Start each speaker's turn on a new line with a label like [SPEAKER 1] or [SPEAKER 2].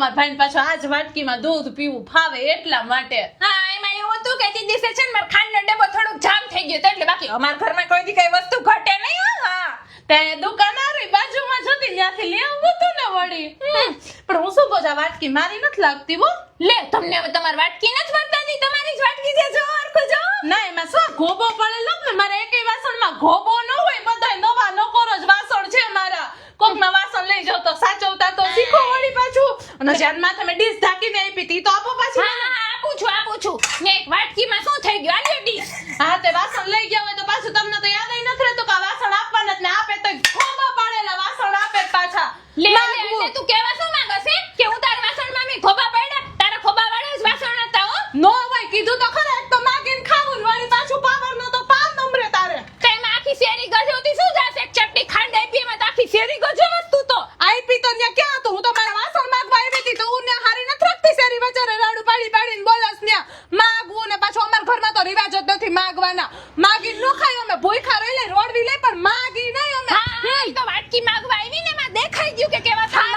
[SPEAKER 1] તમારા ભાઈને પાછું આજ વાટકીમાં દૂધ પીવું ફાવે એટલા માટે.
[SPEAKER 2] હા એમાં એવું હતું કે તે દિવસે છે ને મારો ખાંડનો ડબ્બો થોડોક જામ થઈ ગયો એટલે બાકી અમારા ઘરમાં કોઈ દી કઈ વસ્તુ ઘટે નહીં હો. હા
[SPEAKER 1] તે દુકાનદારી બાજુમાં જતી ત્યાંથી લેવું હતું ને વળી. પણ હું શું કહું છું, આ વાટકી મારી નથી લાગતી હો.
[SPEAKER 2] લે તમને હવે તમારી વાટકી નથી વર્તાતી, તમારી જ વાટકી છે. જો હરખું જો.
[SPEAKER 1] ના એમાં શું ગોબો પડેલો ને, મારે એકેય વાસણમાં ગોબો ન હોય, બધાય નવા નકોરો જ વાસણ છે મારા. કોકમાં વાસણ લઈ જાવ તો સાચવતા તો શીખો વળી પાછું. અને જ્યાં માથે મેં ડીશ ઢાંકીને આપી હતી તો આપો પાછી.
[SPEAKER 2] હા આપું છું. ને એક વાટકીમાં શું થઈ ગયું? આલ્યો ડીશ.
[SPEAKER 1] હા તે વાસણ લઈ ગયા હોય તો પાછું તમને તો યાદ નથી રહેતું કે આ વાસણ આપવાના જ ને આપે તો ખોબા પાડેલા વાસણ આપે જ પાછા.
[SPEAKER 2] લે એટલે તું કેવા શું માંગે છે કે હું તારા વાસણમાં મેં ખોબા પાડ્યા? તારા ખોબા વાળા જ વાસણ હતા હો.
[SPEAKER 1] નો હોય કીધું તો ખરા, એક તો માગીને ખાવું ને વળી પાછું પાવર નો તો પાર નંબરે તારે.
[SPEAKER 2] તેમાં આખી શેરી ગજોતી શું જાશે? એક ચપટી ખાંડ આપી એમાં તો આખી શેરી ગજો વસ્તુ તો.
[SPEAKER 1] આઈપી તો ન્યા ક્યાં હતું? હું તો મારા વાસણ માંગવા આવી હતી તો હું ન્યા હારી નથી રાખતી શેરી વચારે રાડું પાડીને બોલસ ન્યા માગવું ને પાછું અમારા ઘરમાં તો રિવાજ જ નથી માગવાના. માગી ન ખાય અમે ભૂખા રહી લે રોડવી લે પણ માગી નહીં અમે.
[SPEAKER 2] હા ઈ તો વાટકી માંગવા આવી ને એમાં દેખાઈ ગયું કે કેવા થાય